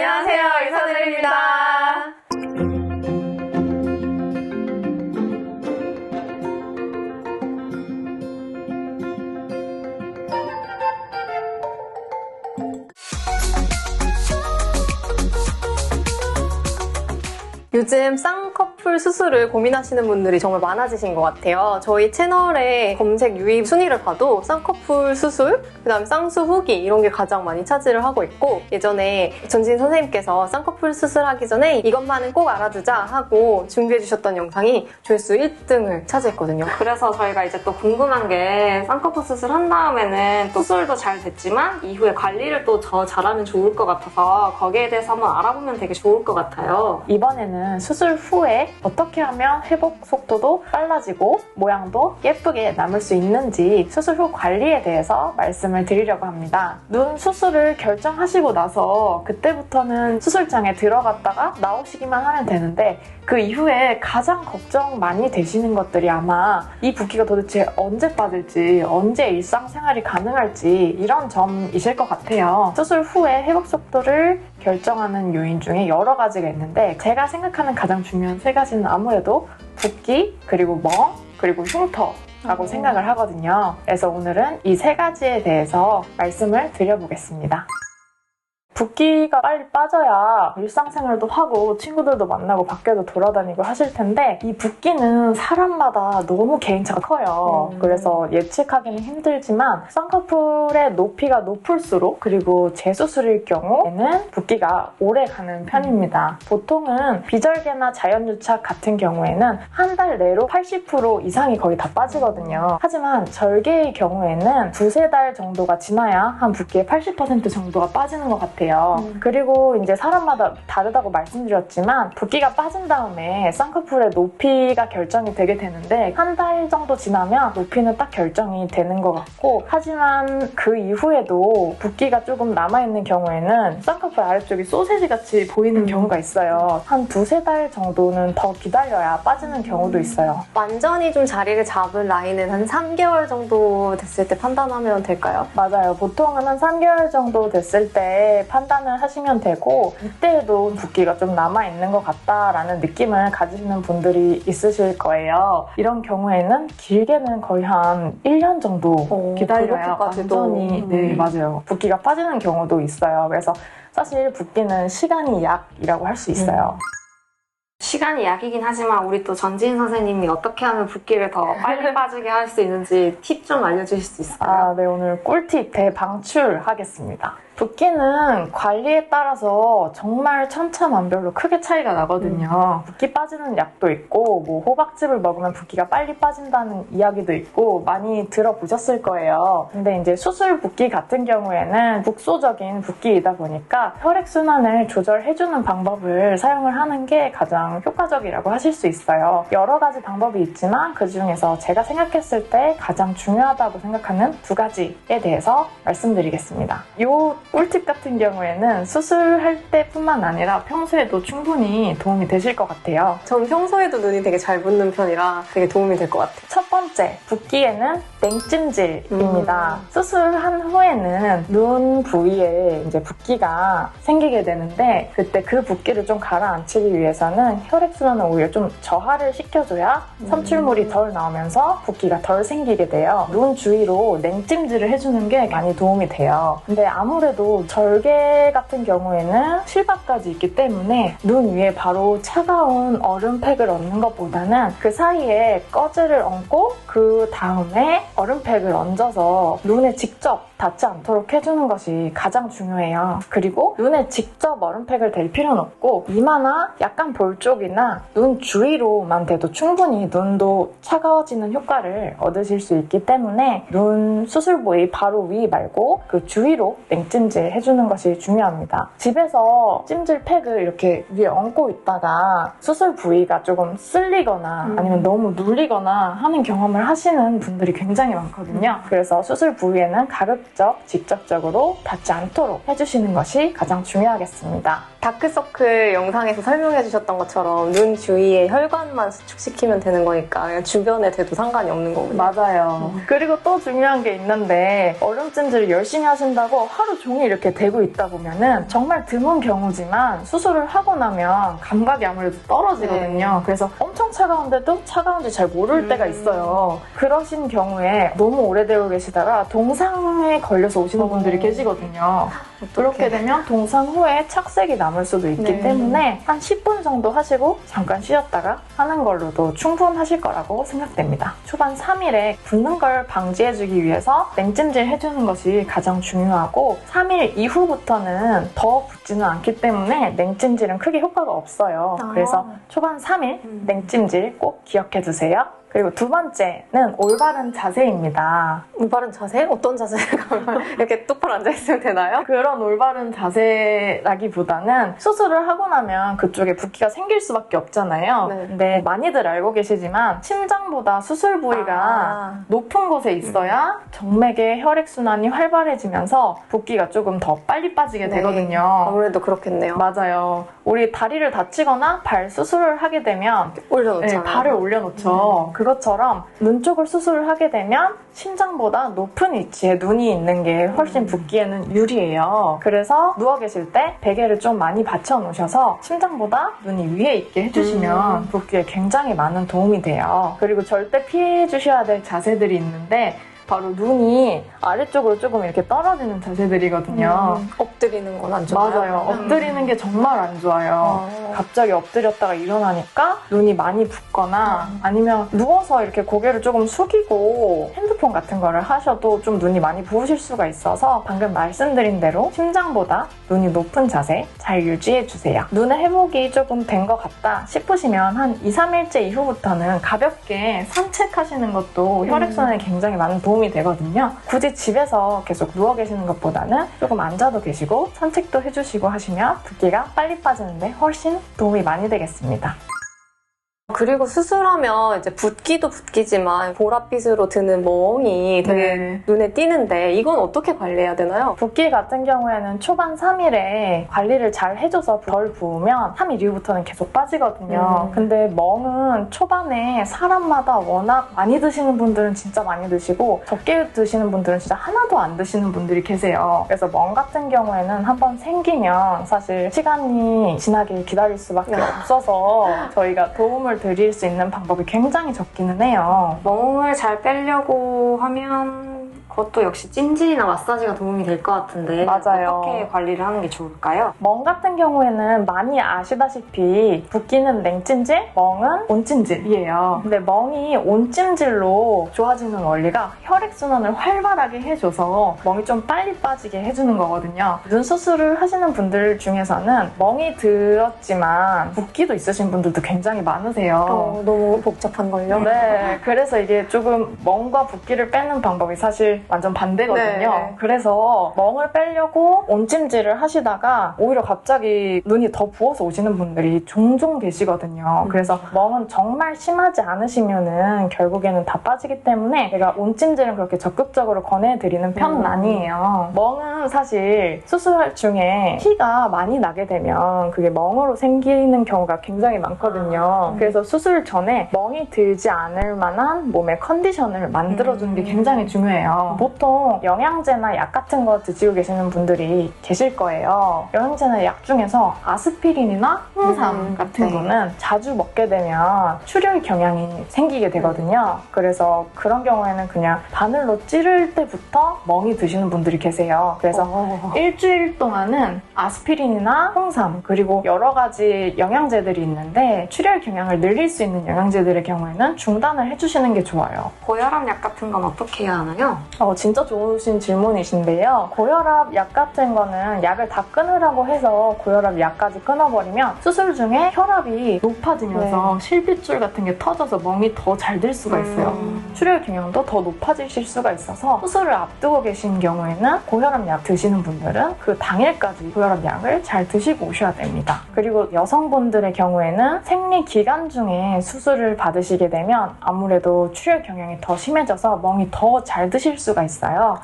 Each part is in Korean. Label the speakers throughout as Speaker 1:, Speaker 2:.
Speaker 1: 안녕하세요, 의사들입니다. 요즘 쌍꺼풀 수술을 고민하시는 분들이 정말 많아지신 것 같아요. 저희 채널의 검색 유입 순위를 봐도 쌍꺼풀 수술, 그다음에 쌍수 후기 이런 게 가장 많이 차지를 하고 있고, 예전에 전진 선생님께서 쌍꺼풀 수술하기 전에 이것만은 꼭 알아두자 하고 준비해 주셨던 영상이 조회수 1등을 차지했거든요.
Speaker 2: 그래서 저희가 이제 또 궁금한 게, 쌍꺼풀 수술 한 다음에는 또 수술도 잘 됐지만 이후에 관리를 또 더 잘하면 좋을 것 같아서 거기에 대해서 한번 알아보면 되게 좋을 것 같아요.
Speaker 3: 이번에는 수술 후에 어떻게 하면 회복 속도도 빨라지고 모양도 예쁘게 남을 수 있는지 수술 후 관리에 대해서 말씀을 드리려고 합니다. 눈 수술을 결정하시고 나서 그때부터는 수술장에 들어갔다가 나오시기만 하면 되는데, 그 이후에 가장 걱정 많이 되시는 것들이 아마 이 붓기가 도대체 언제 빠질지, 언제 일상생활이 가능할지 이런 점이실 것 같아요. 수술 후에 회복 속도를 결정하는 요인 중에 여러 가지가 있는데, 제가 생각하는 가장 중요한 세 가지는 아무래도 붓기, 그리고 멍, 그리고 흉터라고 생각을 하거든요. 그래서 오늘은 이 세 가지에 대해서 말씀을 드려보겠습니다. 붓기가 빨리 빠져야 일상생활도 하고 친구들도 만나고 밖에도 돌아다니고 하실 텐데, 이 붓기는 사람마다 너무 개인차가 커요. 그래서 예측하기는 힘들지만 쌍꺼풀의 높이가 높을수록, 그리고 재수술일 경우에는 붓기가 오래 가는 편입니다. 보통은 비절개나 자연유착 같은 경우에는 한 달 내로 80% 이상이 거의 다 빠지거든요. 하지만 절개의 경우에는 두세 달 정도가 지나야 한 붓기의 80% 정도가 빠지는 것 같아요. 그리고 이제 사람마다 다르다고 말씀드렸지만, 붓기가 빠진 다음에 쌍꺼풀의 높이가 결정이 되게 되는데, 한 달 정도 지나면 높이는 딱 결정이 되는 것 같고, 하지만 그 이후에도 붓기가 조금 남아있는 경우에는 쌍꺼풀 아래쪽이 소세지같이 보이는 경우가 있어요. 한 두세 달 정도는 더 기다려야 빠지는 경우도 있어요.
Speaker 1: 완전히 좀 자리를 잡은 라인은 한 3개월 정도 됐을 때 판단하면 될까요?
Speaker 3: 맞아요. 보통은 한 3개월 정도 됐을 때 판단을 하시면 되고, 이때에도 붓기가 좀 남아있는 것 같다라는 느낌을 가지시는 분들이 있으실 거예요. 이런 경우에는 길게는 거의 한 1년 정도 기다려야 완전히 네, 맞아요. 붓기가 빠지는 경우도 있어요. 그래서 사실 붓기는 시간이 약이라고 할 수 있어요.
Speaker 2: 시간이 약이긴 하지만 우리 또 전지인 선생님이 어떻게 하면 붓기를 더 빨리 빠지게 할 수 있는지 팁 좀 알려주실 수 있을까요?
Speaker 3: 네, 오늘 꿀팁 대방출하겠습니다. 붓기는 관리에 따라서 정말 천차만별로 크게 차이가 나거든요. 붓기 빠지는 약도 있고, 뭐 호박즙을 먹으면 붓기가 빨리 빠진다는 이야기도 있고 많이 들어보셨을 거예요. 근데 이제 수술 붓기 같은 경우에는 국소적인 붓기이다 보니까 혈액순환을 조절해주는 방법을 사용을 하는 게 가장 효과적이라고 하실 수 있어요. 여러 가지 방법이 있지만 그 중에서 제가 생각했을 때 가장 중요하다고 생각하는 두 가지에 대해서 말씀드리겠습니다. 요 꿀팁 같은 경우에는 수술할 때뿐만 아니라 평소에도 충분히 도움이 되실 것 같아요.
Speaker 1: 전 평소에도 눈이 되게 잘 붓는 편이라 되게 도움이 될 것 같아요.
Speaker 3: 첫 번째, 붓기에는 냉찜질입니다. 수술한 후에는 눈 부위에 이제 붓기가 생기게 되는데, 그때 그 붓기를 좀 가라앉히기 위해서는 혈액순환을 오히려 좀 저하를 시켜줘야 섬출물이 덜 나오면서 붓기가 덜 생기게 돼요. 눈 주위로 냉찜질을 해주는 게 많이 도움이 돼요. 근데 아무래도 절개 같은 경우에는 실밥까지 있기 때문에 눈 위에 바로 차가운 얼음팩을 얹는 것보다는 그 사이에 꺼즈를 얹고 그 다음에 얼음팩을 얹어서 눈에 직접 닿지 않도록 해주는 것이 가장 중요해요. 그리고 눈에 직접 얼음팩을 댈 필요는 없고, 이마나 약간 볼 쪽이나 눈 주위로만 대도 충분히 눈도 차가워지는 효과를 얻으실 수 있기 때문에 눈 수술 부위 바로 위 말고 그 주위로 냉찜질 해주는 것이 중요합니다. 집에서 찜질팩을 이렇게 위에 얹고 있다가 수술 부위가 조금 쓸리거나 아니면 너무 눌리거나 하는 경험을 하시는 분들이 굉장히 많거든요. 그래서 수술 부위에는 가볍게 직접적으로 닿지 않도록 해주시는 것이 가장 중요하겠습니다.
Speaker 1: 다크서클 영상에서 설명해 주셨던 것처럼 눈 주위에 혈관만 수축시키면 되는 거니까 그냥 주변에 대도 상관이 없는 거군요.
Speaker 3: 맞아요. 그리고 또 중요한 게 있는데 얼음찜질을 열심히 하신다고 하루 종일 이렇게 대고 있다 보면은 정말 드문 경우지만 수술을 하고 나면 감각이 아무래도 떨어지거든요.
Speaker 1: 네.
Speaker 3: 그래서 엄청 차가운데도 차가운지 잘 모를 때가 있어요. 그러신 경우에 너무 오래 대고 계시다가 동상에 걸려서 오시는 분들이 계시거든요. 그렇게 되면 동상 후에 착색이 남을 수도 있기
Speaker 1: 네.
Speaker 3: 때문에 한 10분 정도 하시고 잠깐 쉬었다가 하는 걸로도 충분하실 거라고 생각됩니다. 초반 3일에 붓는 걸 방지해주기 위해서 냉찜질 해주는 것이 가장 중요하고 3일 이후부터는 더 붓지는 않기 때문에 냉찜질은 크게 효과가 없어요. 그래서 초반 3일 냉찜질 꼭 기억해두세요. 그리고 두 번째는 올바른 자세입니다.
Speaker 1: 올바른 자세? 어떤 자세가 이렇게 똑바로 앉아있으면 되나요?
Speaker 3: 그런 올바른 자세라기보다는 수술을 하고 나면 그쪽에 붓기가 생길 수밖에 없잖아요.
Speaker 1: 네.
Speaker 3: 근데 많이들 알고 계시지만 심장보다 수술 부위가 높은 곳에 있어야 정맥의 혈액순환이 활발해지면서 붓기가 조금 더 빨리 빠지게 되거든요.
Speaker 1: 아무래도 그렇겠네요.
Speaker 3: 맞아요. 우리 다리를 다치거나 발 수술을 하게 되면
Speaker 1: 올려놓잖아요.
Speaker 3: 발을 올려놓죠. 그것처럼 눈 쪽을 수술을 하게 되면 심장보다 높은 위치에 눈이 있는 게 훨씬 붓기에는 유리해요. 그래서 누워 계실 때 베개를 좀 많이 받쳐 놓으셔서 심장보다 눈이 위에 있게 해주시면 붓기에 굉장히 많은 도움이 돼요. 그리고 절대 피해 주셔야 될 자세들이 있는데 바로 눈이 아래쪽으로 조금 이렇게 떨어지는 자세들이거든요.
Speaker 1: 엎드리는 건 안 좋아요?
Speaker 3: 맞아요. 엎드리는 게 정말 안 좋아요. 갑자기 엎드렸다가 일어나니까 눈이 많이 붓거나 아니면 누워서 이렇게 고개를 조금 숙이고 핸드폰 같은 거를 하셔도 좀 눈이 많이 부으실 수가 있어서 방금 말씀드린 대로 심장보다 눈이 높은 자세 잘 유지해주세요. 눈의 회복이 조금 된 것 같다 싶으시면 한 2, 3일째 이후부터는 가볍게 산책하시는 것도 혈액순환에 굉장히 많은 도움이 되거든요. 굳이 집에서 계속 누워 계시는 것보다는 조금 앉아도 계시고 산책도 해주시고 하시면 붓기가 빨리 빠지는데 훨씬 도움이 많이 되겠습니다.
Speaker 1: 그리고 수술하면 이제 붓기도 붓기지만 보랏빛으로 드는 멍이 되게 눈에 띄는데 이건 어떻게 관리해야 되나요?
Speaker 3: 붓기 같은 경우에는 초반 3일에 관리를 잘 해줘서 덜 부으면 3일 이후부터는 계속 빠지거든요. 근데 멍은 초반에 사람마다 워낙 많이 드시는 분들은 진짜 많이 드시고 적게 드시는 분들은 진짜 하나도 안 드시는 분들이 계세요. 그래서 멍 같은 경우에는 한번 생기면 사실 시간이 지나길 기다릴 수밖에 없어서 저희가 도움을 드릴 수 있는 방법이 굉장히 적기는 해요.
Speaker 2: 멍을 잘 빼려고 하면 그것도 역시 찜질이나 마사지가 도움이 될 것 같은데
Speaker 3: 맞아요.
Speaker 2: 어떻게 관리를 하는 게 좋을까요?
Speaker 3: 멍 같은 경우에는 많이 아시다시피 붓기는 냉찜질, 멍은 온찜질이에요. 근데 멍이 온찜질로 좋아지는 원리가 혈액순환을 활발하게 해줘서 멍이 좀 빨리 빠지게 해주는 거거든요. 눈 수술을 하시는 분들 중에서는 멍이 들었지만 붓기도 있으신 분들도 굉장히 많으세요.
Speaker 1: 너무 복잡한걸요?
Speaker 3: 네, 그래서 이게 조금 멍과 붓기를 빼는 방법이 사실 완전 반대거든요.
Speaker 1: 네.
Speaker 3: 그래서 멍을 빼려고 온찜질을 하시다가 오히려 갑자기 눈이 더 부어서 오시는 분들이 종종 계시거든요. 그래서 멍은 정말 심하지 않으시면은 결국에는 다 빠지기 때문에 제가 온찜질은 그렇게 적극적으로 권해드리는 편은 아니에요. 멍은 사실 수술 중에 피가 많이 나게 되면 그게 멍으로 생기는 경우가 굉장히 많거든요. 그래서 수술 전에 멍이 들지 않을 만한 몸의 컨디션을 만들어주는 게 굉장히 중요해요. 보통 영양제나 약 같은 거 드시고 계시는 분들이 계실 거예요. 영양제나 약 중에서 아스피린이나 홍삼 같은 거는 자주 먹게 되면 출혈 경향이 생기게 되거든요. 그래서 그런 경우에는 그냥 바늘로 찌를 때부터 멍이 드시는 분들이 계세요. 그래서 일주일 동안은 아스피린이나 홍삼 그리고 여러 가지 영양제들이 있는데 출혈 경향을 늘릴 수 있는 영양제들의 경우에는 중단을 해주시는 게 좋아요.
Speaker 2: 고혈압 약 같은 건 어떻게 해야 하나요?
Speaker 3: 진짜 좋으신 질문이신데요. 고혈압 약 같은 거는 약을 다 끊으라고 해서 고혈압 약까지 끊어버리면 수술 중에 혈압이 높아지면서 실핏줄 같은 게 터져서 멍이 더 잘 들 수가 있어요. 출혈 경향도 더 높아지실 수가 있어서 수술을 앞두고 계신 경우에는 고혈압 약 드시는 분들은 그 당일까지 고혈압 약을 잘 드시고 오셔야 됩니다. 그리고 여성분들의 경우에는 생리 기간 중에 수술을 받으시게 되면 아무래도 출혈 경향이 더 심해져서 멍이 더 잘 드실 수 수가 있어요.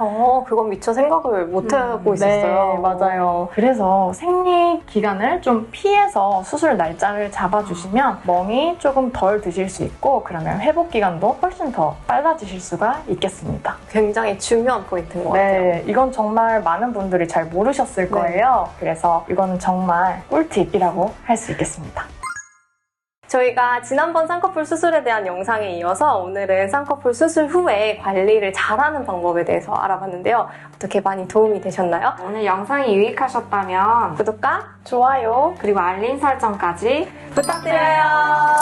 Speaker 1: 그건 미처 생각을 못 하고 있었어요.
Speaker 3: 네, 맞아요. 그래서 생리 기간을 좀 피해서 수술 날짜를 잡아주시면 멍이 조금 덜 드실 수 있고 그러면 회복 기간도 훨씬 더 빨라지실 수가 있겠습니다.
Speaker 1: 굉장히 중요한 포인트인 것 같아요.
Speaker 3: 네, 이건 정말 많은 분들이 잘 모르셨을 거예요. 그래서 이거는 정말 꿀팁이라고 할 수 있겠습니다.
Speaker 1: 저희가 지난번 쌍꺼풀 수술에 대한 영상에 이어서 오늘은 쌍꺼풀 수술 후에 관리를 잘하는 방법에 대해서 알아봤는데요. 어떻게 많이 도움이 되셨나요?
Speaker 2: 오늘 영상이 유익하셨다면
Speaker 1: 구독과
Speaker 3: 좋아요.
Speaker 2: 그리고 알림 설정까지
Speaker 1: 부탁드려요.